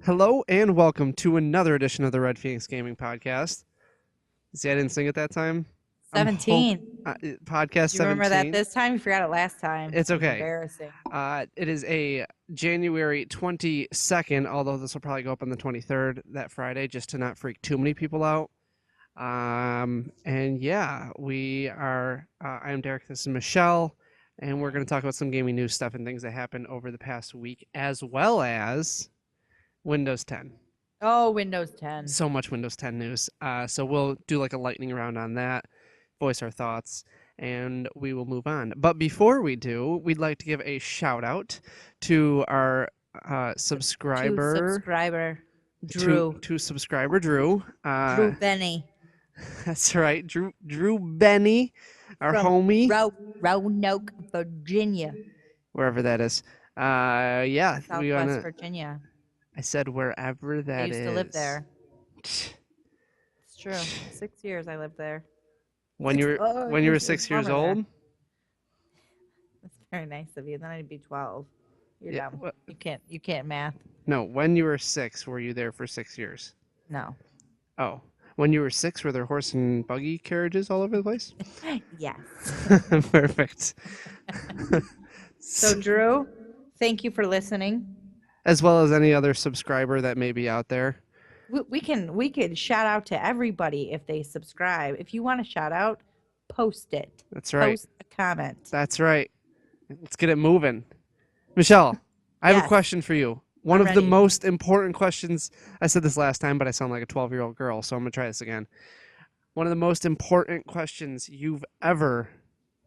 Hello and welcome to another edition of the Red Phoenix Gaming Podcast. See, I didn't sing it that time. 17. Podcast Do you remember 17. that this time? You forgot it last time. It's okay. Embarrassing. It is a January 22nd, although this will probably go up on the 23rd, that Friday, just to not freak too many people out. And yeah, we are, I'm Derek, this is Michelle, and we're going to talk about some gaming news stuff and things that happened over the past week, as well as Windows 10. Oh, Windows 10. So much Windows 10 news. So we'll do like a lightning round on that, voice our thoughts, and we will move on. But before we do, we'd like to give a shout out to our subscriber. Drew. To subscriber Drew. Drew Benny. That's right. Drew Benny, our homie. Roanoke, Virginia. Wherever that is. Yeah. Southwest Virginia. I said wherever that is. I used to live there. It's true. 6 years I lived there. When you were 6 years old? That's very nice of you. Then I'd be 12. You're dumb. Well, you can't math. No, when you were 6, were you there for 6 years? No. Oh. When you were 6, were there horse and buggy carriages all over the place? Yes. Perfect. So, Drew, thank you for listening. As well as any other subscriber that may be out there. We could shout out to everybody if they subscribe. If you want a shout out, post it. That's right. Post a comment. That's right. Let's get it moving. Michelle, I have a question for you. One of the most important questions. I said this last time, but I sound like a 12-year-old girl, so I'm going to try this again. One of the most important questions you've ever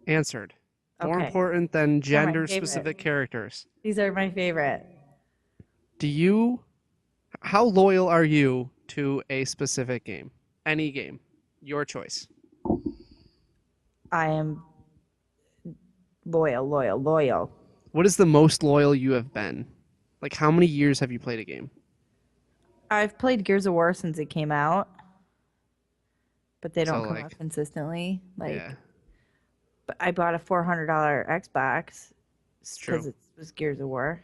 answered. More important than gender-specific characters. These are my favorite. How loyal are you to a specific game? Any game. Your choice. I am loyal. What is the most loyal you have been? Like, how many years have you played a game? I've played Gears of War since it came out. But they don't come out consistently. But I bought a $400 Xbox because it was Gears of War.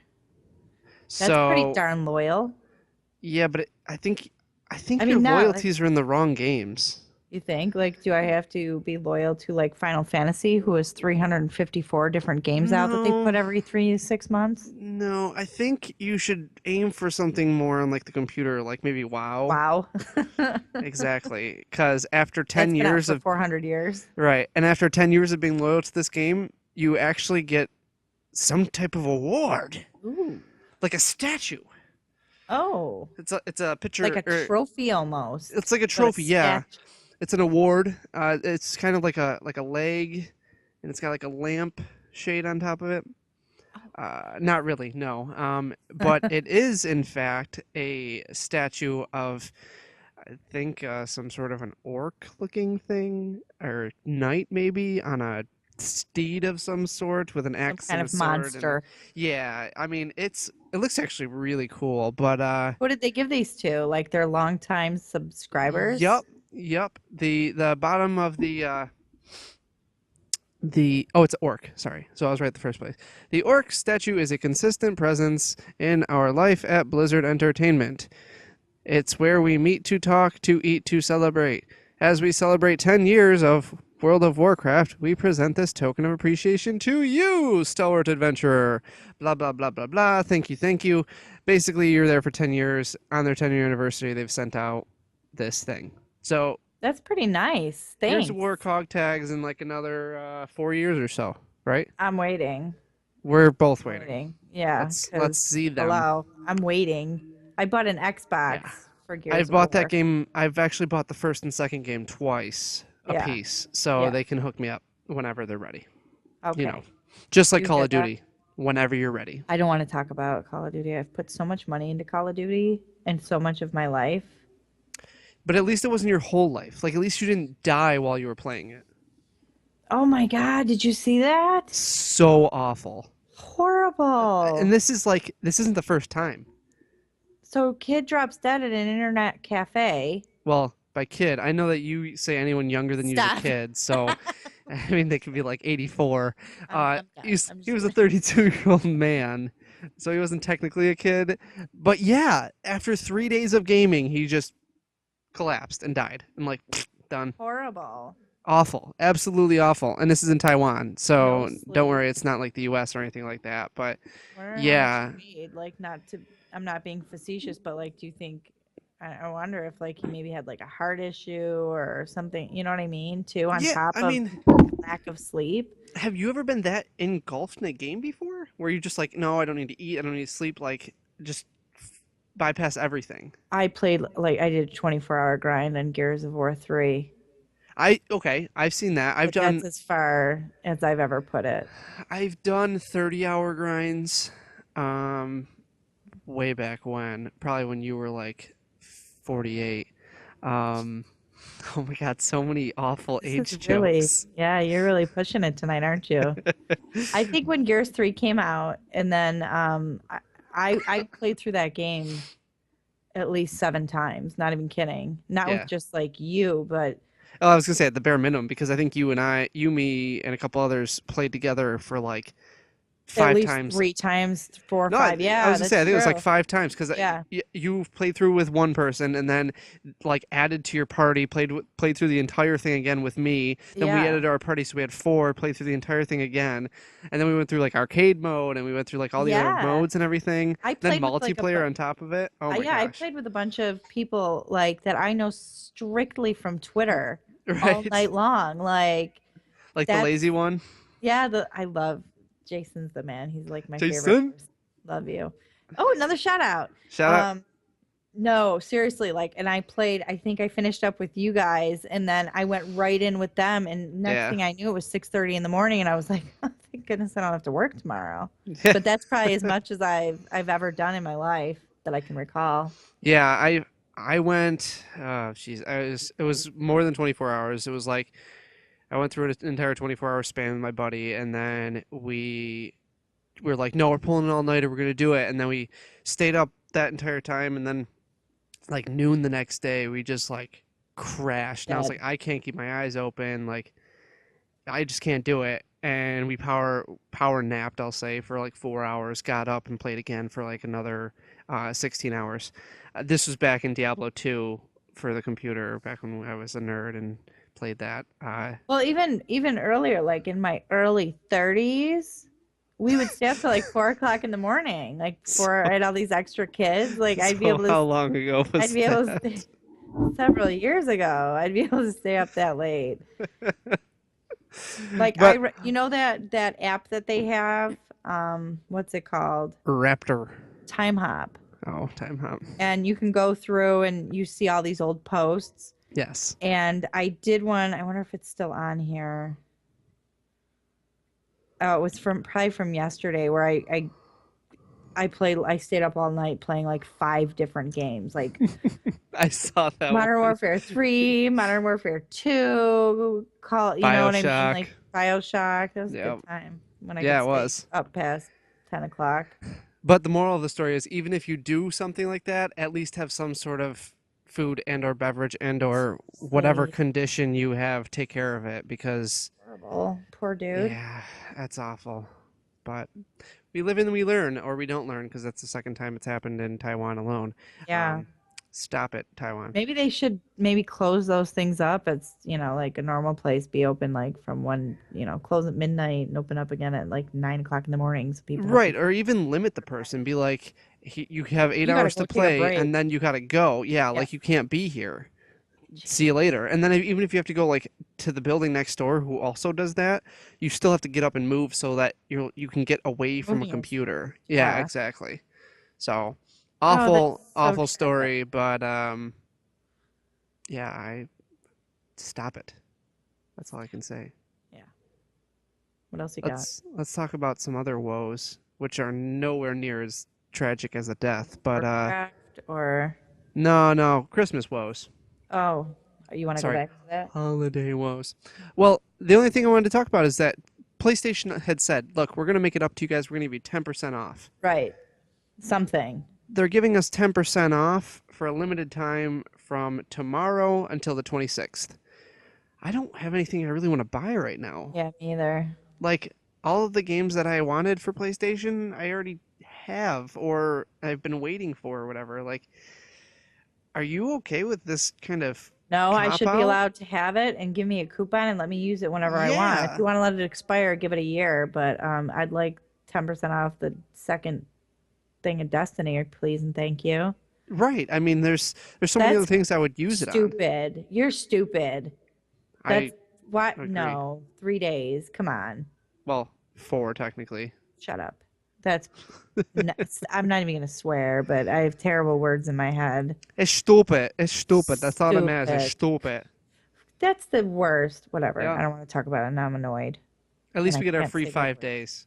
That's pretty darn loyal. Yeah, but I think your loyalties are in the wrong games. You think? Like, do I have to be loyal to, like, Final Fantasy, who has 354 different games out that they put every 3 to 6 months? No, I think you should aim for something more on, like, the computer, like maybe WoW. WoW. Exactly. Because after 10 years of 400 years. Right. And after 10 years of being loyal to this game, you actually get some type of award. Ooh. Like a statue. Oh. It's a picture. Like a trophy almost. It's like a trophy, yeah. It's an award. It's kind of like a leg, and it's got like a lamp shade on top of it. Not really, no. But it is in fact a statue of, I think, some sort of an orc-looking thing or knight maybe on a steed of some sort with an axe kind and of monster. Yeah, I mean it looks actually really cool, but what did they give these to? Like their longtime subscribers? Yep. The bottom of the it's orc, sorry. So I was right at the first place. The orc statue is a consistent presence in our life at Blizzard Entertainment. It's where we meet to talk, to eat, to celebrate. As we celebrate 10 years of World of Warcraft, we present this token of appreciation to you, stalwart adventurer. Blah, blah, blah, blah, blah. Thank you. Basically, you're there for 10 years. On their 10-year anniversary, they've sent out this thing. So that's pretty nice. Thanks. There's Warcog tags in like another 4 years or so, right? I'm waiting. We're both waiting. Yeah. Let's see them. Hello. I'm waiting. I bought an Xbox for Gears I've bought that game. I've actually bought the first and second game twice a piece, so they can hook me up whenever they're ready. Okay. You know, just like Call of Duty, whenever you're ready. I don't want to talk about Call of Duty. I've put so much money into Call of Duty and so much of my life. But at least it wasn't your whole life. Like, at least you didn't die while you were playing it. Oh my God, did you see that? So awful. Horrible. And this isn't the first time. So kid drops dead at an internet cafe. Well, by kid, I know that you say anyone younger than you is a kid, so I mean they could be like 84. He was a 32-year-old man So he wasn't technically a kid. But yeah, after 3 days of gaming, he just collapsed and died. I'm like, done. Horrible. Awful. Absolutely awful. And this is in Taiwan. No So don't sleep. worry, it's not like the US or anything like that. But Wonder how much yeah. he made. Like, not to, I'm not being facetious, but like, do you think, I wonder if like he maybe had like a heart issue or something, you know what I mean? Too, on Yeah, top I of mean, lack of sleep. have you ever been that engulfed in a game before? Where you're just like, no, I don't need to eat, I don't need to sleep, like just bypass everything. I played, like, I did a 24-hour grind on Gears of War 3, Okay, I've seen that. but that's as far as I've ever put it. I've done 30-hour grinds. Um way back when, probably when you were like 48. Um, oh my God, so many awful This is age really, jokes. yeah, you're really pushing it tonight, aren't you? I think when Gears 3 came out, and then I played through that game at least 7 times, not even kidding. Not with Yeah. just like you, but Oh, I was gonna say at the bare minimum because I think you, me, and a couple others played together for like at five least times. 3 times, four or No, five. I Yeah, was gonna say that's I think it was like true. 5 times because Yeah. you played through with one person and then like added to your party, played through the entire thing again with me. Then we Yeah. added our party, so we had four. Played through the entire thing again, and then we went through like arcade mode and we went through like all the other Yeah. modes and everything. I Then played with like multiplayer on top of it. Oh my yeah, I gosh! played with a bunch of people like that I know strictly from Twitter all Right, night long. Like, like the that's, lazy one, yeah, I love Jason's the man. He's like my favorite Jason. person. Love you. Oh, another shout out. Shout out. Um, no, seriously, like, and I played, I think I finished up with you guys, and then I went right in with them, and next Yeah, thing I knew it was 6:30 in the morning, and I was like, oh, thank goodness I don't have to work tomorrow. yeah, But that's probably as much as I've ever done in my life that I can recall. yeah. I went. Oh, jeez. It was more than 24 hours. It was like I went through an entire 24-hour span with my buddy, and then we were like, no, we're pulling an all nighter. We're gonna do it, and then we stayed up that entire time, and then like noon the next day, we just like crashed, and I was Dead. like, I can't keep my eyes open, like I just can't do it. And we power napped, I'll say, for like 4 hours. Got up and played again for like another 16 hours. This was back in Diablo 2 for the computer, back when I was a nerd and played that. Well, even earlier, like in my early 30s, we would stay up till like 4 o'clock in the morning, like before I So had all these extra kids. Like, so how long ago I'd was be able to that? stay several years ago. I'd be able to stay up that late. Like, But you know that app that they have, what's it called? Raptor. Time Hop. Oh, time hop. And you can go through and you see all these old posts. Yes. And I did one. I wonder if it's still on here. Oh, it was probably from yesterday, where I stayed up all night playing like 5 different games, like I saw that Modern one. Warfare 3, Modern Warfare 2, you know what I mean? BioShock. Like BioShock. That was a Yeah. good time when I Yeah, could it stay was. up past 10 o'clock. But the moral of the story is even if you do something like that, at least have some sort of food and or beverage and or whatever Sleep. condition you have, take care of it because Horrible. Poor dude. yeah, that's awful. But we live and we learn, or we don't learn because that's the second time it's happened in Taiwan alone. Yeah. Um, Stop it, Taiwan. Maybe they should maybe close those things up. It's, like a normal place, be open like from close at midnight and open up again at like 9 o'clock in the morning, so people have Right, to. or even limit the person. Be like, you have eight You got to hours go to take a play, break. and then you gotta go. Yeah, Yeah. like you can't be here. See you Jeez. later. And then even if you have to go like to the building next door, who also does that, you still have to get up and move so that you can get away from a Moving is, computer. Yeah, yeah. exactly. So Oh, that's awful, so awful tragic. story, but yeah, I stop it. That's all I can say. Yeah. What else you got? Let's talk about some other woes, which are nowhere near as tragic as a death. But Warcraft or no, Christmas woes. oh, you want to go Sorry, back to that? holiday woes. Well, the only thing I wanted to talk about is that PlayStation had said, "Look, we're gonna make it up to you guys. We're gonna give you 10% off." Right. Something. They're giving us 10% off for a limited time from tomorrow until the 26th. I don't have anything I really want to buy right now. Yeah, me either. Like all of the games that I wanted for PlayStation, I already have or I've been waiting for or whatever. Like, are you okay with this kind of No, I cop should be out? allowed to have it and give me a coupon and let me use it whenever I want. If Yeah. you want to let it expire, give it a year, but I'd like 10% off the second thing of Destiny, please and thank you. Right. I mean, there's so many other That's things I would use it on. stupid. You're stupid. That's I what? agree. No, 3 days. Come on. Well, four technically. Shut up. That's I'm not even gonna swear, but I have terrible words in my head. It's stupid. It's stupid. That's all that matters. It's Stupid. stupid. That's the worst. Whatever. Yeah. I don't want to talk about it. Now I'm annoyed. At And least I we get our can't free say bad 5 days.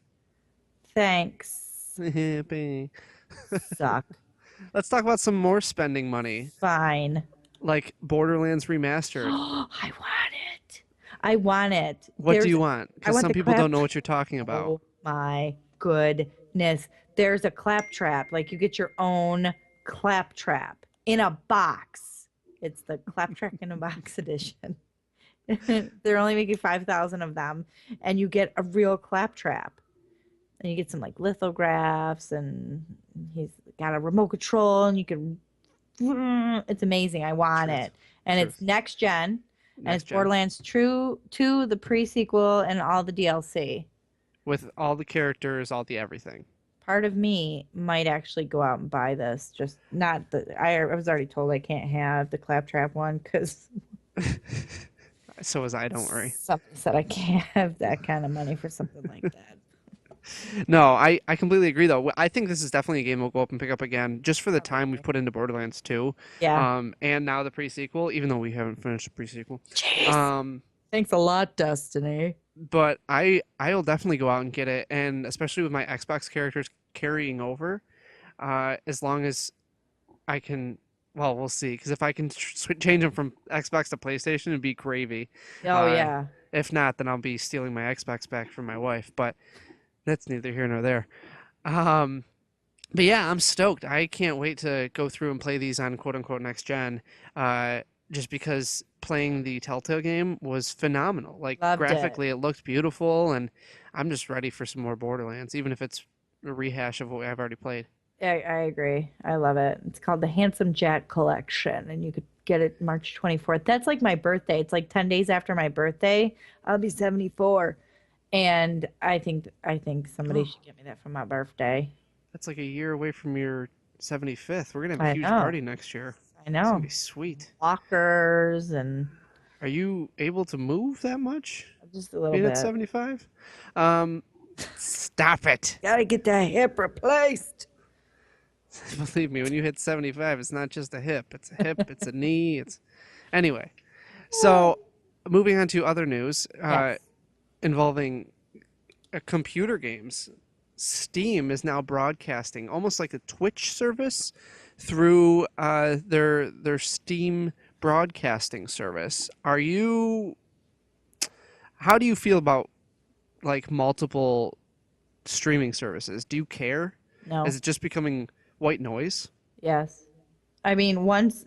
words. Thanks. Let's Suck. talk about some more spending money, Fine. like Borderlands Remastered. I want it. I want it. What do you want? I Because want some the people don't clap. know what you're talking about. Oh my goodness. There's a claptrap. Like you get your own claptrap in a box. It's the claptrap in a box edition. They're only making 5,000 of them, and you get a real claptrap. And you get some like lithographs, and he's got a remote control, and you can. It's amazing. I want Truth. it, and Truth. it's next gen, and Next it's gen. Borderlands True 2, the pre-sequel, and all the DLC. With all the characters, all the everything. Part of me might actually go out and buy this. Just not the. I was already told I can't have the claptrap one because So was I, don't worry. somebody said I can't have that kind of money for something like that. No, I completely agree though. I think this is definitely a game we'll go up and pick up again just for the time we've put into Borderlands 2. Yeah. And now the pre-sequel, even though we haven't finished the pre-sequel. Jeez. Thanks a lot, Destiny. But I'll definitely go out and get it, and especially with my Xbox characters carrying over, as long as I can. Well, we'll see. Because if I can change them from Xbox to PlayStation, it'd be gravy. Oh yeah. If not, then I'll be stealing my Xbox back from my wife. But that's neither here nor there. But yeah, I'm stoked. I can't wait to go through and play these on quote unquote next gen. Just because playing the Telltale game was phenomenal. Like Loved graphically, it. it looked beautiful, and I'm just ready for some more Borderlands, even if it's a rehash of what I've already played. I agree. I love it. It's called the Handsome Jack Collection, and you could get it March 24th. That's like my birthday. It's like 10 days after my birthday. I'll be 74. And I think somebody should get me that for my birthday. That's like a year away from your 75th. We're gonna have a I huge know. party next year. I It's gonna know. be sweet. Lockers and Are you able to move that much? just a little Being at bit. 75? Stop it. Gotta get that hip replaced. Believe me, when you hit 75, it's not just a hip. It's a hip, it's a knee. It's anyway. So, moving on to other news Yes. involving computer games. Steam is now broadcasting almost like a Twitch service through their Steam broadcasting service. How do you feel about like multiple streaming services? Do you care? No. Is it just becoming white noise? Yes. I mean, once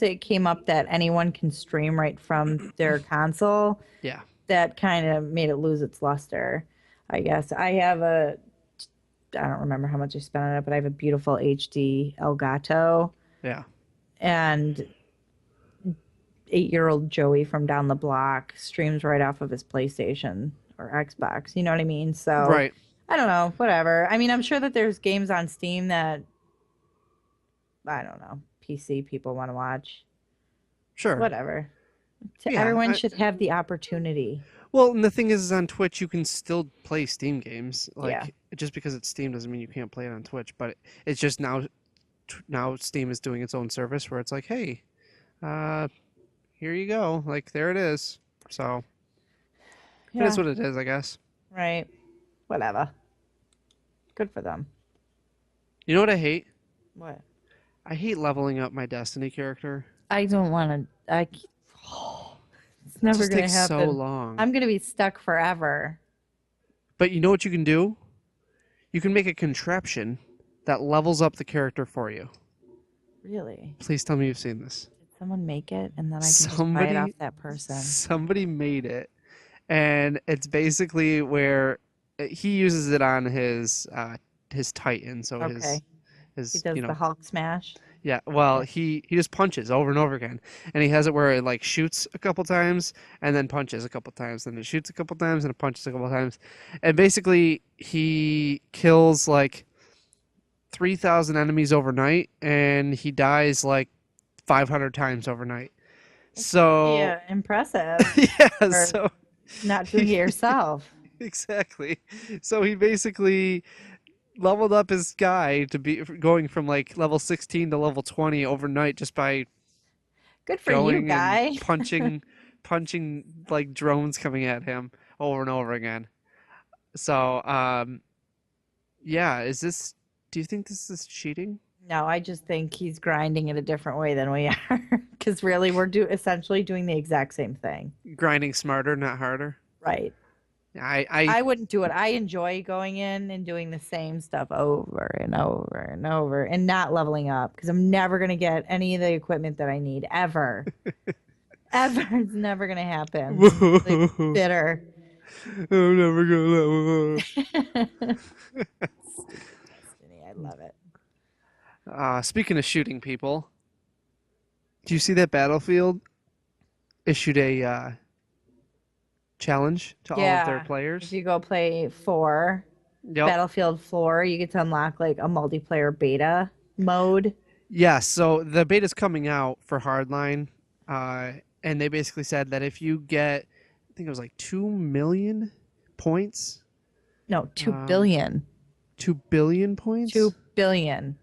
it came up that anyone can stream right from their console, Yeah. that kind of made it lose its luster, I guess. I don't remember how much I spent on it, but I have a beautiful HD Elgato, Yeah. and 8-year-old Joey from down the block streams right off of his PlayStation or Xbox. You know what I mean? So Right. I don't know, whatever. I mean, I'm sure that there's games on Steam that I don't know, PC people want to watch. Sure. Whatever. Yeah, Everyone should have the opportunity. Well, and the thing is on Twitch you can still play Steam games. Like Yeah. just because it's Steam doesn't mean you can't play it on Twitch, but it's just now Steam is doing its own service where it's like, "Hey, here you go. Like there it is." So, it Yeah, is what it is, I guess. right. Whatever. Good for them. You know what I hate? What? I hate leveling up my Destiny character. I don't want to. It's It never just going to takes happen. so long. I'm going to be stuck forever. But you know what you can do? You can make a contraption that levels up the character for you. Really? Please tell me you've seen this. Did someone make it and then I can just buy it off that person? Somebody made it, and it's basically where he uses it on his his Titan, so Okay. He his does the Hulk smash. yeah. Well, Okay. he just punches over and over again, and he has it where it like shoots a couple times and then punches a couple times, then it shoots a couple times and it punches a couple times, and basically he kills like 3,000 enemies overnight, and he dies like 500 times overnight. That's pretty So impressive yeah, for so not doing he it yourself. exactly. So he basically leveled up his guy to be going from like level 16 to level 20 overnight just by Good for you, going and guy. punching like drones coming at him over and over again. So yeah, is this do you think this is cheating? No, I just think he's grinding it a different way than we are. Because really, we're essentially doing the exact same thing. Grinding smarter, not harder? Right. I I wouldn't do it. I enjoy going in and doing the same stuff over and over and over and not leveling up because I'm never going to get any of the equipment that I need ever. Ever. It's never going to happen. I'm really bitter. I'm never gonna level up. Stupid destiny. I love it. Speaking of shooting people, do you see that Battlefield issued a challenge to all of their Yeah. If players? you go play 4, Yep. Battlefield 4, you get to unlock like a multiplayer beta mode. Yeah, so the beta's coming out for Hardline, uh, and they basically said that if you get, I think it was like 2 million points, No, 2 um, billion. 2 billion points 2 billion.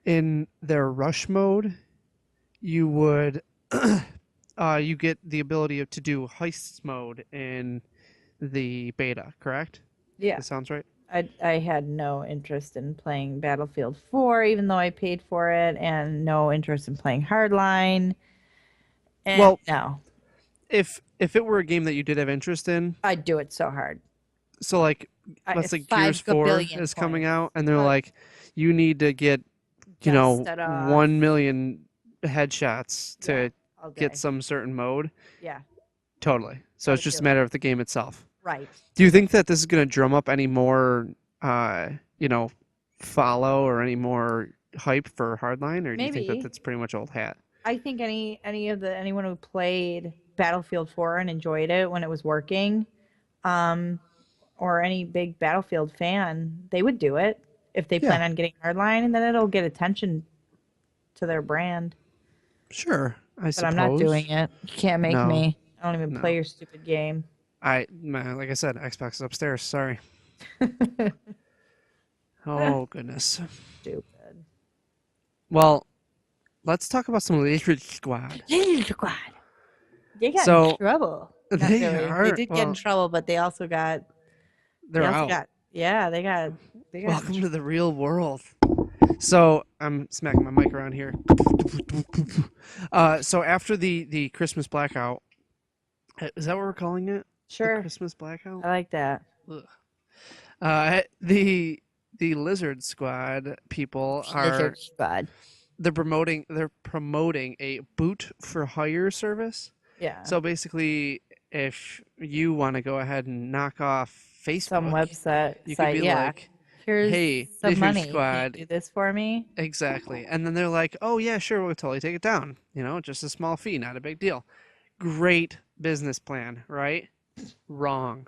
in their rush mode, you would, you get the ability to do heists mode in the beta, correct? Yeah. That sounds right. I had no interest in playing Battlefield 4, even though I paid for it, and no interest in playing Hardline. And Well, no, if it were a game that you did have interest in, I'd do it so hard. so like let's say Gears 5 4 gabillion is coming points. out and they're But like you need to get, dust it off. 1 million headshots Yeah, to all get day. some certain mode. Yeah, Totally. So I it's would just do a it. matter of the game itself. Right. Do you think that this is going to drum up any more uh, you know, follow or any more hype for Hardline, or do you think that Maybe. that's pretty much old hat? I think anyone who played Battlefield 4 and enjoyed it when it was working, um, or any big Battlefield fan, they would do it if they Yeah, plan on getting Hardline, and then it'll get attention to their brand. sure. I But I'm not suppose. doing it. You can't make No, me. I don't even play no. your stupid game. Man, like I said, Xbox is upstairs. Sorry. Oh goodness. Stupid. Well, let's talk about some Lizard Squad. Squad. They got in So trouble. Not they really. They are did get in well. trouble, but They're out. yeah, they got in Welcome to the real world. So I'm smacking my mic around here. So after the Christmas blackout, is that what we're calling it? The Sure. Christmas blackout. I like that. Ugh. The Lizard Squad people are Lizard Squad. they're promoting a boot for hire service. Yeah. So basically, if you want to go ahead and knock off Some Facebook, website you could site, be yeah. like, Here's "Hey, some Lizard money. Can you Squad." do this for me? Exactly. And then they're like, "Oh yeah, sure, we'll totally take it down. Just a small fee, not a big deal." Great business plan, right? Wrong.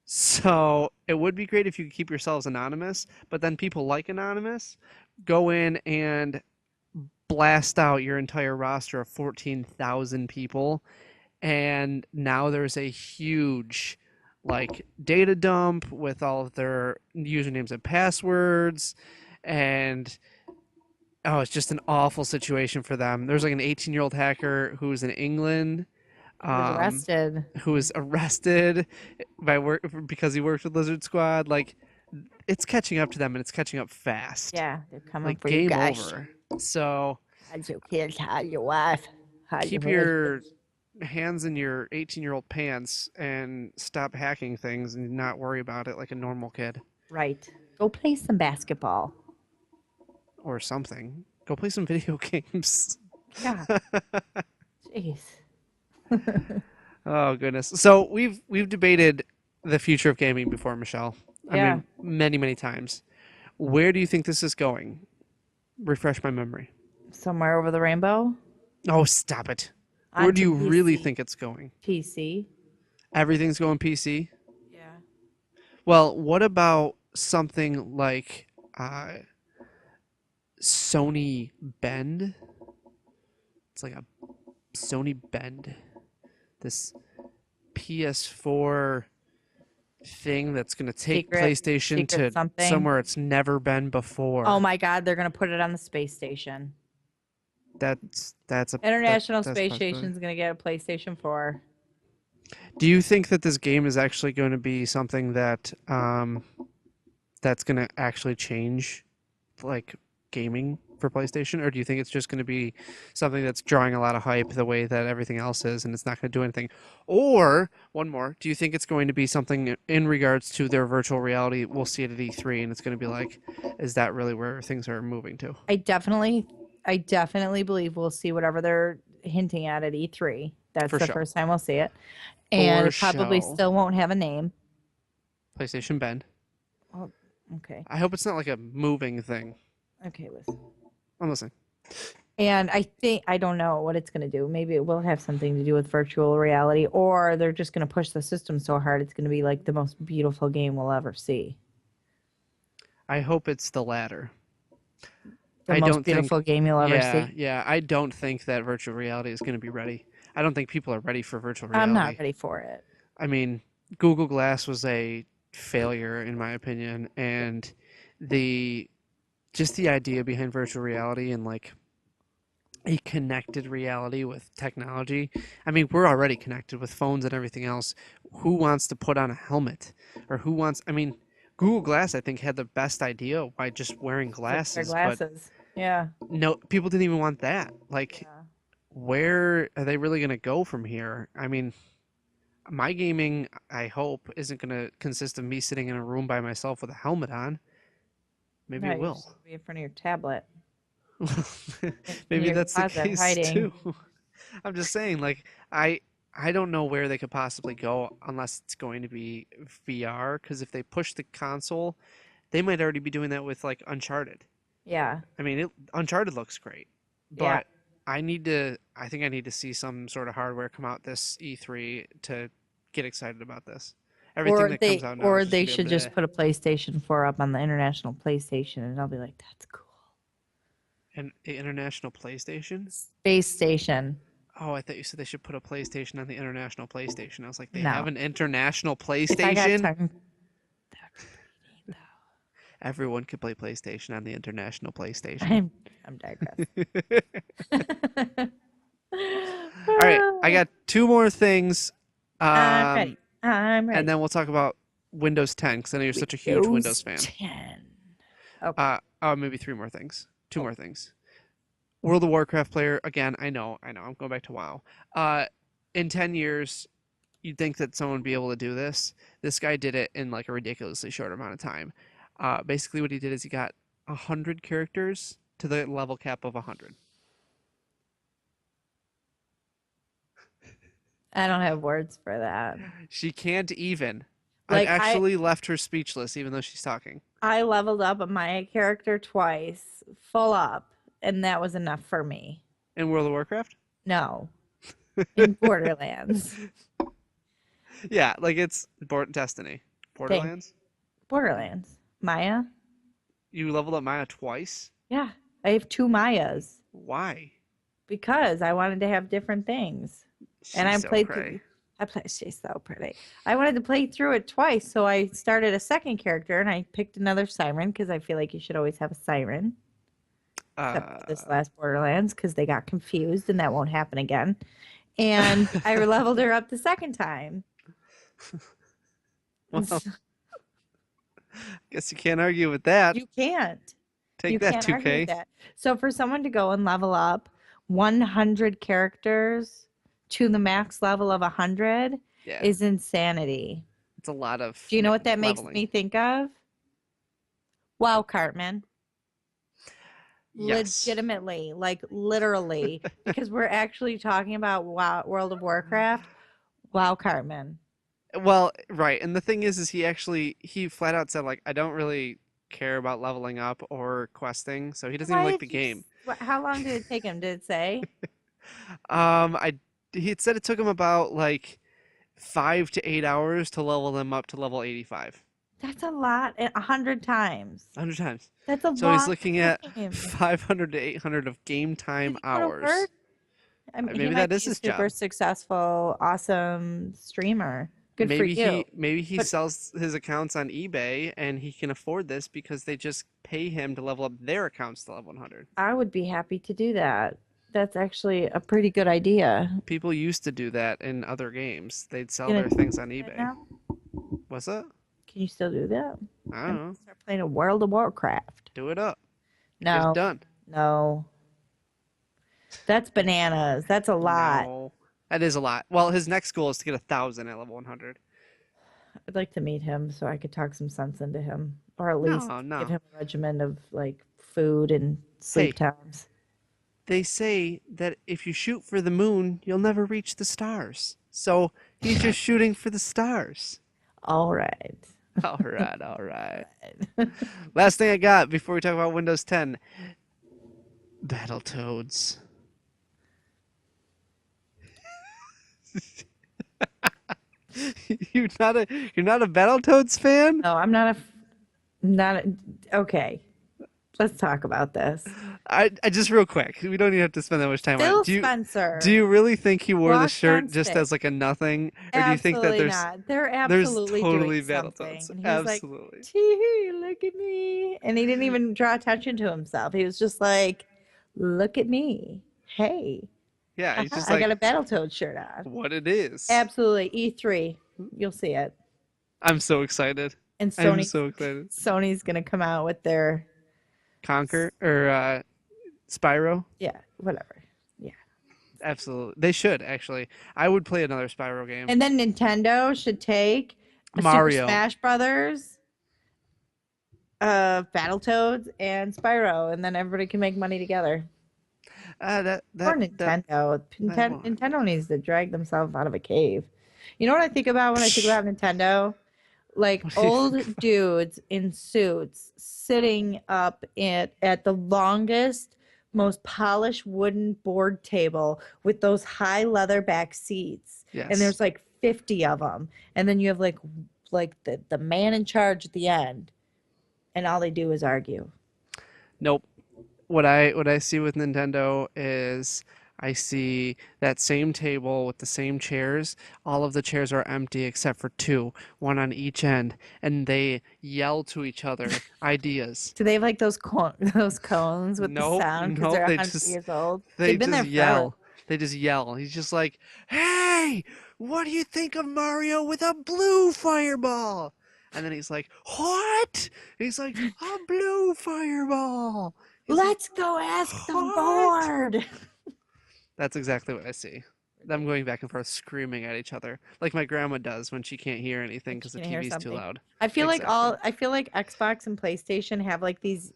So it would be great if you could keep yourselves anonymous, but then people like anonymous go in and blast out your entire roster of 14,000 people, and now there's a huge like data dump with all of their usernames and passwords, and oh, it's just an awful situation for them. There's like an 18-year-old hacker who's in England, He was um, arrested. who was arrested by work because he worked with Lizard Squad. Like, it's catching up to them, and it's catching up fast. Yeah, they're coming Like, for you game guys. over. So How's your kids? How's your wife? How's keep your hands in your 18-year-old pants and stop hacking things and not worry about it like a normal kid Right. Go play some basketball. or something. Go play some video games. Yeah. Jeez. Oh goodness. So we've debated the future of gaming before, Michelle. I Yeah. mean, many times. Where do you think this is going? Refresh my memory. Somewhere over the rainbow. Oh, stop it. Where do Onto you really PC. think it's going? PC. Everything's going PC? Yeah. Well, what about something like uh, Sony Bend? It's like a Sony Bend. This PS4 thing that's going to take PlayStation Secret to something. somewhere it's never been Oh before. my God, they're gonna put it on the space station. International That's a Space possibility. Station's gonna get a PlayStation 4. Do you think that this game is actually going to be something that that's going to actually change like gaming for PlayStation, or do you think it's just going to be something that's drawing a lot of hype the way that everything else is, and it's not going to do anything? Or one more, do you think it's going to be something in regards to their virtual reality? We'll see it at E3, and it's going to be like, is that really where things are moving to? I definitely, I definitely believe we'll see whatever they're hinting at E3. That's For the show. first time we'll see it, and For it probably show. still won't have a name. PlayStation Bend. Oh, okay, I hope it's not like a moving thing. okay, listen. I'm listening. And I think I don't know what it's going to do. Maybe it will have something to do with virtual reality, or they're just going to push the system so hard it's going to be like the most beautiful game we'll ever see. I hope it's the latter. The I most don't think. beautiful game you'll ever Yeah, see. yeah. I don't think that virtual reality is going to be ready. I don't think people are ready for virtual I'm not reality. ready for it. I mean, Google Glass was a failure in my opinion, and the just the idea behind virtual reality and like a connected reality with technology. I mean, we're already connected with phones and everything else. Who wants to put on a helmet? Or who wants, I mean, Google Glass, I think, had the best idea by just wearing Just their glasses, but glasses. Yeah. no, people didn't even want that. Like, Yeah. where are they really going to go from here? I mean, my gaming, I hope, isn't going to consist of me sitting in a room by myself with a helmet on. Maybe No, it you're just will. gonna be in front of your tablet in Maybe your that's the closet case too. hiding. I'm just saying, like, I don't know where they could possibly go unless it's going to be VR. Because if they push the console, they might already be doing that with like Uncharted. Yeah. I mean, Uncharted looks great, Yeah. but I need to. I think I need to see some sort of hardware come out this E3 to get excited about this. Everything that comes out now is just They gonna be should bleh. just put a PlayStation 4 up on the international PlayStation and I'll be like, that's cool. An international PlayStation. Space station. Oh, I thought you said they should put a PlayStation on the international PlayStation. I was like, they have No. an international If I got PlayStation? time, that would be pretty Everyone could play PlayStation on the international PlayStation. neat, though. I'm digress. All right, I got two more things, I'm um, ready. I'm and ready. then we'll talk about Windows 10 because I know you're such a huge Windows Windows fan. 10. Okay. Maybe three more things, two Okay. more things. World of Warcraft player again. I know. I'm going back to WoW. In 10 years, you'd think that someone would be able to do this. This guy did it in like a ridiculously short amount of time. Basically, what he did is he got 100 characters to the level cap of 100. I don't have words for that. She can't even. I've Like actually left her speechless, even though she's talking. I leveled up my character twice, full up, and that was enough for me. In World of Warcraft? No, in Borderlands. Yeah, like it's Destiny. Thank Borderlands? Borderlands. Maya? You leveled up Maya twice? Yeah, I have two Mayas Why? because I wanted to have different things. And She's I so played cray. through. She's so pretty. I wanted to play through it twice, so I started a second character and I picked another siren because I feel like you should always have a siren. Except for this last Borderlands because they got confused and that won't happen again. And I leveled her up the second time. Well, guess you can't argue with that. You can't. Take You that, can't argue with 2K. that. So for someone to go and level up 100 characters to the max level of 100 Yeah, is insanity. it's a lot of Do you know what that makes leveling. me think of? Wow, Cartman. Yes. Legitimately, like literally, because we're actually talking about World of Warcraft. Wow, Cartman. Well, right. And the thing is he flat out said, like, I don't really care about leveling up or questing, so he doesn't even Why like the did you? game. How long did it take him? Did it say? I he had said it took him about like 5 to 8 hours to level them up to level 85. That's a lot. 100 times. 100 times. That's a So he's long looking at time. 500 to 800 of game Did time he go to hours. work? I mean, he Maybe might that be is a his super job. successful, awesome streamer. Good for you. Maybe he But sells his accounts on eBay and he can afford this because they just pay him to level up their accounts to level 100. I would be happy to do that. That's actually a pretty good idea. People used to do that in other games. They'd sell Gonna their do things on that eBay. now? What's that? Can you still do that? I don't I'm know. gonna start playing a World of Warcraft. Do it up. Get it No, done. no. That's bananas. That's a lot. No. That is a lot. Well, his next goal is to get 1,000 at level 100. I'd like to meet him so I could talk some sense into him, or at least No, give no. him a regimen of like food and sleep Hey, times. they say that if you shoot for the moon, you'll never reach the stars. So he's just shooting for the stars. All right. All right, all right. Last thing I got before we talk about Windows 10, Battletoads. You're not a Battletoads fan? No, I'm not a, not a, okay. Let's talk about this. I just real quick. We don't even have to spend that much time on it. Phil Do Spencer you really think he wore the walked on shirt just stage. as like a nothing, or do you think that Absolutely not. They're there's absolutely doing totally something. Battletoads? And he was like, Absolutely. "Tee, look at me." And he didn't even draw attention to himself. He was just like, "Look at me. Hey, Yeah, he's haha, just I got like a Battletoad shirt on." what it is. Absolutely. E3. You'll see it. I'm so excited. And I'm so excited. Sony's gonna come out with their, Conquer or Spyro? yeah, whatever. Yeah. Absolutely. They should actually. I would play another Spyro game. And then Nintendo should take a Super Mario. Smash Brothers, Battletoads, and Spyro, and then everybody can make money together. That Or that that Nintendo. that won't happen. Nintendo needs to drag themselves out of a cave. You know what I think about when I think Psh, about Nintendo? Like what do you think old dudes in suits sitting up at the longest, most polished wooden board table with those high leather back seats. And Yes. there's like 50 of them. And then you have like the man in charge at the end, and all they do is argue. Nope. What I see with Nintendo is I see that same table with the same chairs. All of the chairs are empty except for two, one on each end, and they yell to each other ideas. Do they have like those cones with the Nope, sound because nope. they're 100 years old? They They've been just there forever. yell. They just yell. He's just like, "Hey, what do you think of Mario with a blue fireball?" And then he's like, "What?" And he's like, "A blue fireball." He's like, Let's go ask the "What?" board. That's exactly what I see. Them going back and forth screaming at each other, like my grandma does when she can't hear anything Like you because the can hear TV's too something. loud. I Exactly. feel like Xbox and PlayStation have like these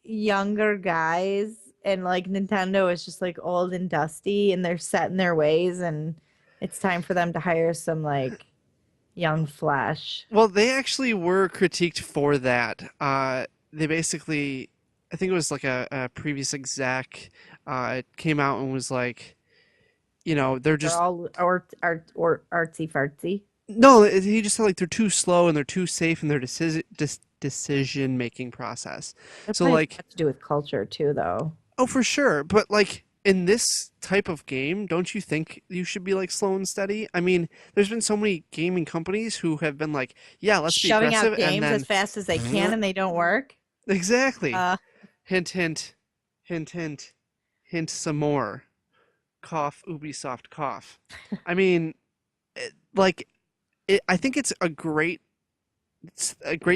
younger guys, and like Nintendo is just like old and dusty, and they're set in their ways, and it's time for them to hire some like young flesh. Well, they actually were critiqued for that. They basically, I think it was like a previous exec, came out and was like, they're They're just all or artsy fartsy. no. He just said like they're too slow and they're too safe in their decision making process. It So probably has a like, lot to do with culture too, though. oh, for sure, but like. In this type of game, don't you think you should be like slow and steady? I mean, there's been so many gaming companies who have been like, yeah, let's be Shoving out aggressive, and games as then fast as they can, and they don't work. exactly. Uh, Hint, hint, hint, hint, hint some more. Cough, Ubisoft, cough. I mean, like, I think it's a great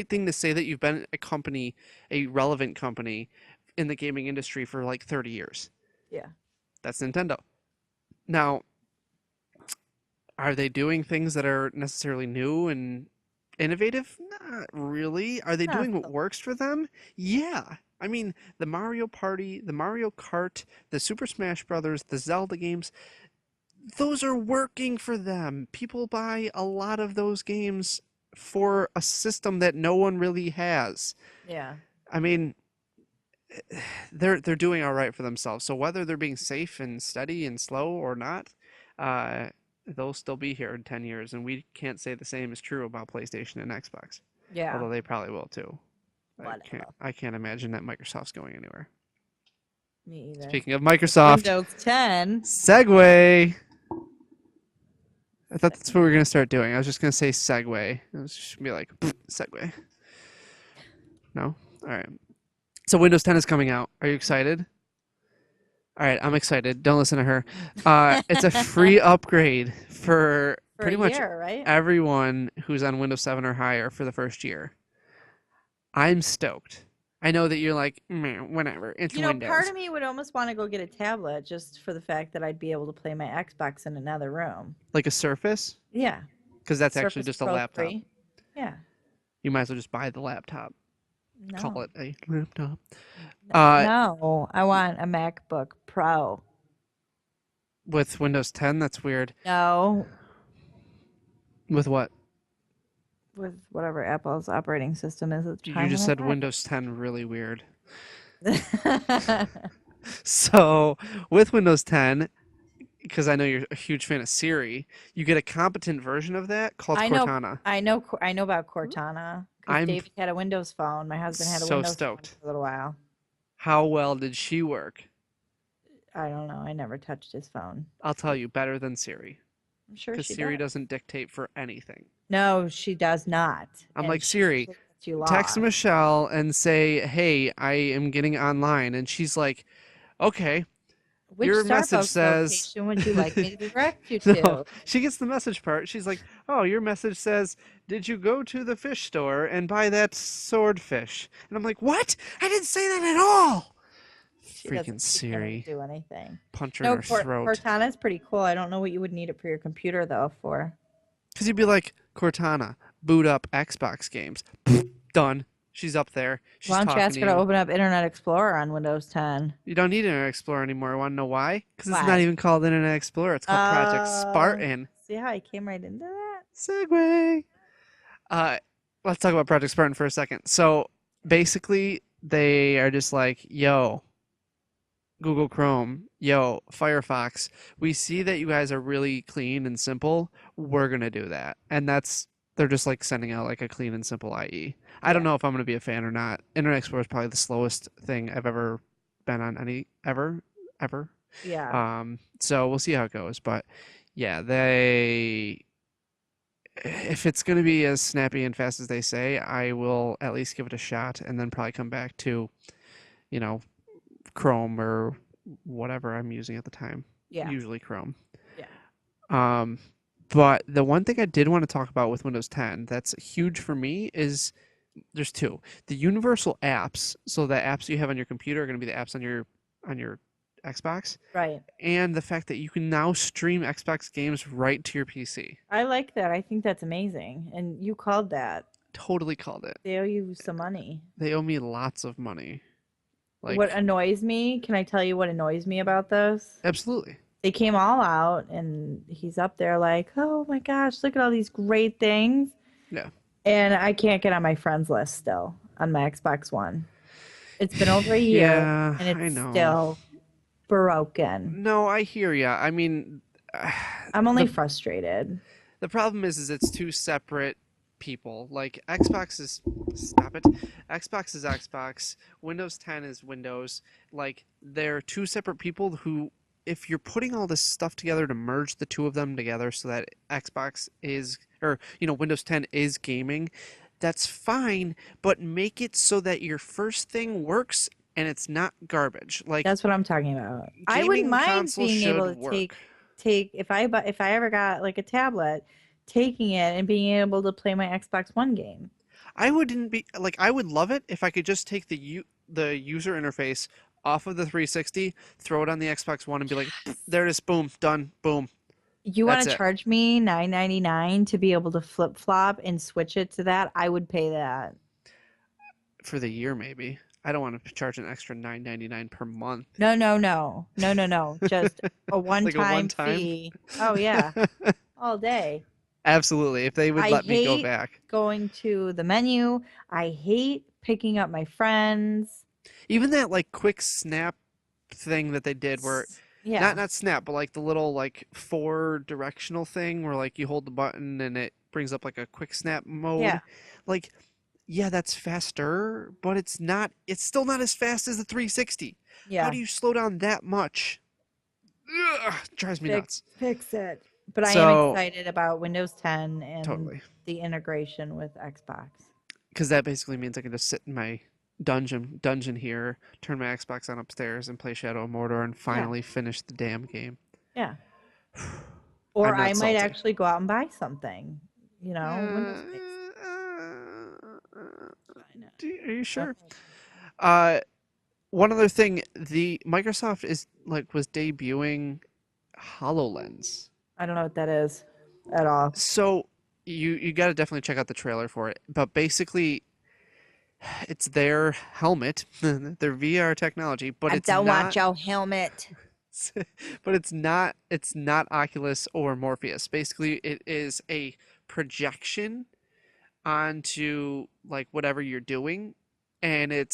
thing to say that you've been a company, a relevant company in the gaming industry for like 30 years. yeah. That's Nintendo. Now, are they doing things that are necessarily new and innovative? Not really. Are they Not doing what so works for them? Yeah. I mean, the Mario Party, the Mario Kart, the Super Smash Brothers, the Zelda games, those are working for them. People buy a lot of those games for a system that no one really has. Yeah. I mean, they're doing all right for themselves. So whether they're being safe and steady and slow or not, uh, they'll still be here in 10 years, and we can't say the same is true about PlayStation and Xbox. Yeah. Although they probably will too. Whatever. I can't imagine that Microsoft's going anywhere. Me either. Speaking of Microsoft, Windows 10. Segue. I thought that's what we were gonna start doing. I was just gonna say Segway. It was just gonna be like Segway. No? All right. So Windows 10 is coming out. Are you excited? All right, I'm excited. Don't listen to her. It's a free upgrade for pretty much right? everyone who's on Windows 7 or higher for the first year. I'm stoked. I know that you're like, whatever. It's Windows. Part of me would almost want to go get a tablet just for the fact that I'd be able to play my Xbox in another room. Like a Surface? Yeah. Because that's actually just a laptop. 3. Yeah. You might as well just buy the laptop. No. Call it a laptop. No, I want a MacBook Pro. With Windows 10? That's weird. No. With what? With whatever Apple's operating system is at the time. You just said Windows 10 really weird. So, with Windows 10, because I know you're a huge fan of Siri, you get a competent version of that called Cortana. I know about Cortana. David had a Windows phone. My husband had a Windows phone for a little while. How well did she work? I don't know. I never touched his phone. I'll tell you, better than Siri. I'm sure because Siri doesn't dictate for anything. No, she does not. I'm like, Siri, text Michelle and say, hey, I am getting online. And she's like, okay. Which your Starbucks message says, location would you like me to direct you to? No, she gets the message part. She's like, oh, your message says, did you go to the fish store and buy that swordfish? And I'm like, what? I didn't say that at all. Freaking Siri. Do anything. Punch her in her throat. Cortana's pretty cool. I don't know what you would need it for your computer, though, for. Because you'd be like, Cortana, boot up Xbox games. Done. She's up there. She's Why don't you ask her to open up Internet Explorer on Windows 10? You don't need Internet Explorer anymore. I want to know why? Because it's not even called Internet Explorer. It's called Project Spartan. See how I came right into that? Segue. Let's talk about Project Spartan for a second. So basically, they are just like, yo, Google Chrome, yo, Firefox, we see that you guys are really clean and simple. We're going to do that. And they're just like sending out like a clean and simple IE. I don't know if I'm going to be a fan or not. Internet Explorer is probably the slowest thing I've ever been on ever. Yeah. So we'll see how it goes. But yeah, if it's going to be as snappy and fast as they say, I will at least give it a shot and then probably come back to, Chrome or whatever I'm using at the time. Yeah. Usually Chrome. Yeah. But the one thing I did want to talk about with Windows 10 that's huge for me is there's two. The universal apps, so the apps you have on your computer are going to be the apps on your Xbox. Right. And the fact that you can now stream Xbox games right to your PC. I like that. I think that's amazing. And you called that. Totally called it. They owe you some money. They owe me lots of money. Like, what annoys me, can I tell you what annoys me about this? Absolutely. They came all out and he's up there like, oh my gosh, look at all these great things. Yeah. And I can't get on my friends list still on my Xbox One. It's been over a year and it's still broken. No, I hear ya. I mean, I'm only frustrated. The problem is it's two separate people. Like Xbox is Xbox is Xbox, Windows 10 is Windows. Like they're two separate people who, if you're putting all this stuff together to merge the two of them together so that Xbox is, or Windows 10 is gaming, that's fine, but make it so that your first thing works and it's not garbage. Like that's what I'm talking about. I wouldn't mind being able to take if I ever got like a tablet, taking it and being able to play my Xbox One game. I wouldn't be like, I would love it if I could just take the user interface off of the 360, throw it on the Xbox One, and be like, there it is, boom, done, boom. You want to charge me $9.99 to be able to flip flop and switch it to that? I would pay that for the year, maybe. I don't want to charge an extra $9.99 per month. No. Just a one-time fee. Oh yeah, all day. Absolutely. If they would I let me go hate back. going to the menu. I hate picking up my friends. Even that like quick snap thing that they did where Yeah. not snap, but like the little like four directional thing where like you hold the button and it brings up like a quick snap Yeah. mode. Like, yeah, that's faster, but it's still not as fast as the 360. How Yeah. do you slow down that much? Ugh, drives me nuts. Fix it. But I am So, excited about Windows 10 and totally. the integration with Xbox. Because that basically means I can just sit in my dungeon here, turn my Xbox on upstairs, and play Shadow of Mordor, and Yeah. finally finish the damn game. Yeah. Or I'm I not might salty. actually go out and buy something. Windows Uh, based. Fine. are you sure? Okay. Uh, one other thing, the Microsoft is like was debuting HoloLens. I don't know what that is at all. So you got to definitely check out the trailer for it. But basically, it's their helmet, their VR technology, but I it's don't want not. your helmet. But it's not Oculus or Morpheus. Basically, it is a projection onto like whatever you're doing, and I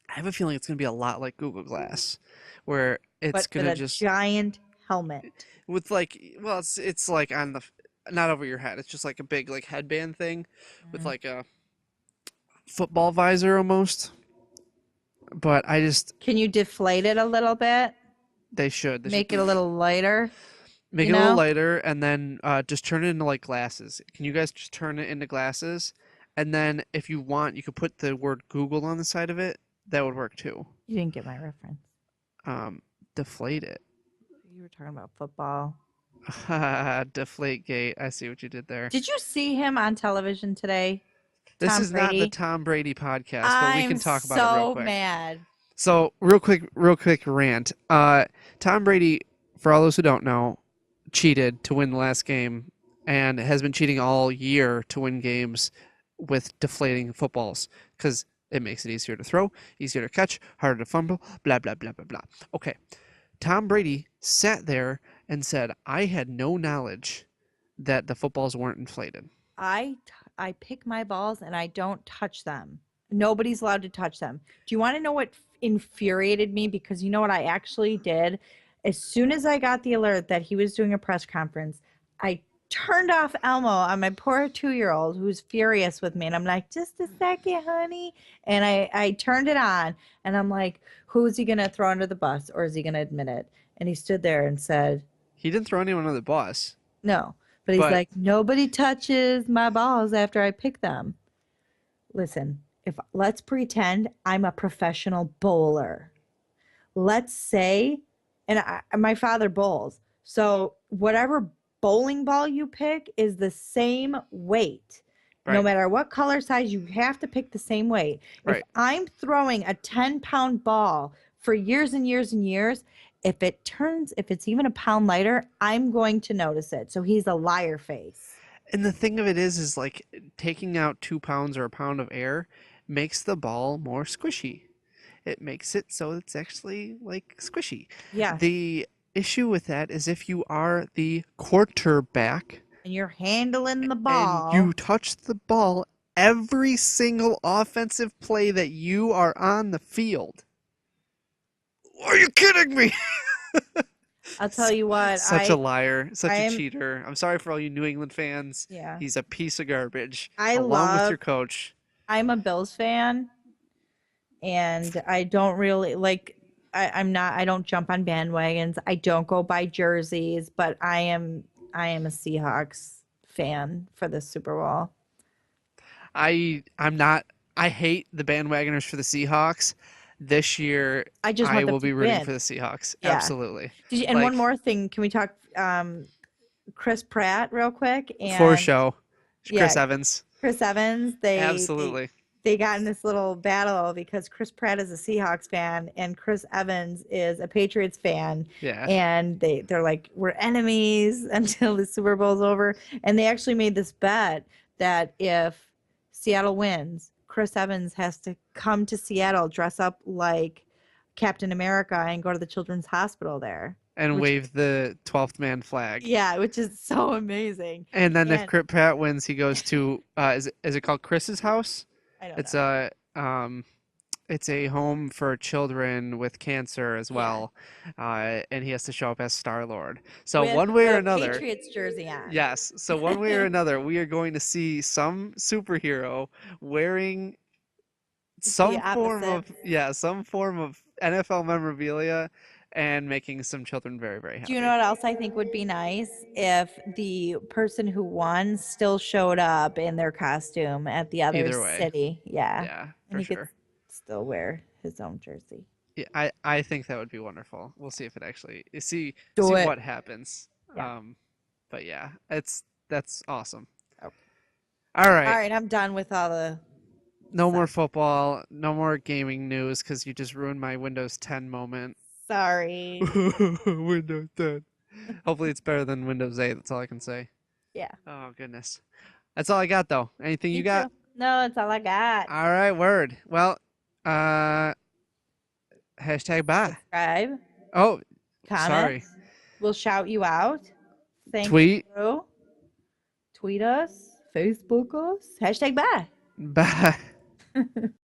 have a feeling it's going to be a lot like Google Glass, where it's But going to a just giant helmet. with like well it's like on the not over your head. It's just like a big like headband thing with Mhm. like a football visor almost. But I just Can you deflate it a little bit? they should Make it a little lighter, make you it a little know? lighter and then just turn it into like glasses. Can you guys just turn it into glasses? And then if you want, you could put the word Google on the side of it. That would work too. You didn't get my reference. Um, deflate it. You were talking about football. Deflate gate. I see what you did there. Did you see him on television today? This Tom is not the Brady? Tom Brady podcast, but we I'm can talk about it real so quick. mad. So, real quick rant. Tom Brady, for all those who don't know, cheated to win the last game and has been cheating all year to win games with deflating footballs because it makes it easier to throw, easier to catch, harder to fumble, blah, blah, blah, blah, blah. Okay. Tom Brady sat there and said, I had no knowledge that the footballs weren't inflated. I pick my balls and I don't touch them. Nobody's allowed to touch them. Do you want to know what infuriated me? Because you know what I actually did? As soon as I got the alert that he was doing a press conference, I turned off Elmo on my poor 2 year old who's furious with me. And I'm like, just a second, honey. And I turned it on and I'm like, who's he going to throw under the bus or is he going to admit it? And he stood there and said, He didn't throw anyone under the bus, no. But he's but like, nobody touches my balls after I pick them. Listen, if let's pretend I'm a professional bowler. Let's say, and my father bowls. So whatever bowling ball you pick is the same weight. No right, matter what color size, you have to pick the same weight. If right. I'm throwing a 10-pound ball for years and years and years, if it's even a pound lighter, I'm going to notice it. So he's a liar face. And the thing of it is like taking out 2 pounds or a pound of air makes the ball more squishy. It makes it so it's actually like squishy. Yeah. The issue with that is if you are the quarterback And you're handling the and ball. you touch the ball every single offensive play that you are on the field. Are you kidding me? I'll tell you what, Such a liar, such a I'm cheater. I'm sorry for all you New England fans. yeah. He's a piece of garbage, I along with love your coach. I'm a Bills fan and I don't really like I don't jump on bandwagons. I don't go buy jerseys, but I am a Seahawks fan for the Super Bowl. I'm not. I hate the bandwagoners for the Seahawks. This year, I just I want them will to be rooting for win. the Seahawks. Yeah. Absolutely. And one Like more thing, can we talk Chris Pratt real quick? for And show, Chris yeah, Evans. Chris Evans, Absolutely. they got in this little battle because Chris Pratt is a Seahawks fan and Chris Evans is a Patriots fan, Yeah. and they're like we're enemies until the Super Bowl's over. And they actually made this bet that if Seattle wins, Chris Evans has to come to Seattle dress up like Captain America and go to the children's hospital there, And which wave the 12th man flag. yeah, which is so amazing. And then if And Crit Pratt wins, he goes to is it called Chris's house? I don't It's know. it's a home for children with cancer as Yeah, well, and he has to show up as Star Lord. So with one way or the another, Patriots jersey on. yes. So one way or another, we are going to see some superhero wearing The some form opposite. of some form of NFL memorabilia and making some children very, very Do you know happy. what else I think would be nice? If the person who won still showed up in their costume at the other Either way, city. Yeah. yeah, And for he could sure. still wear his own jersey. Yeah, I think that would be wonderful. We'll see if it actually see Do it. what happens. Yeah. But yeah, that's awesome. Okay. All All right, right. I'm done with all the no more stuff. football, no more gaming news because you just ruined my Windows 10 moment. Sorry. Windows 10. Hopefully, it's better than Windows 8. That's all I can say. Yeah. Oh goodness, that's all I got though. Anything Me you got? too. No, that's all I got. All right, word. Well, uh, hashtag bye. Subscribe, Oh, comment. sorry. We'll shout you out. Thank Tweet. you. Tweet us, Facebook us. Hashtag bye. Bye.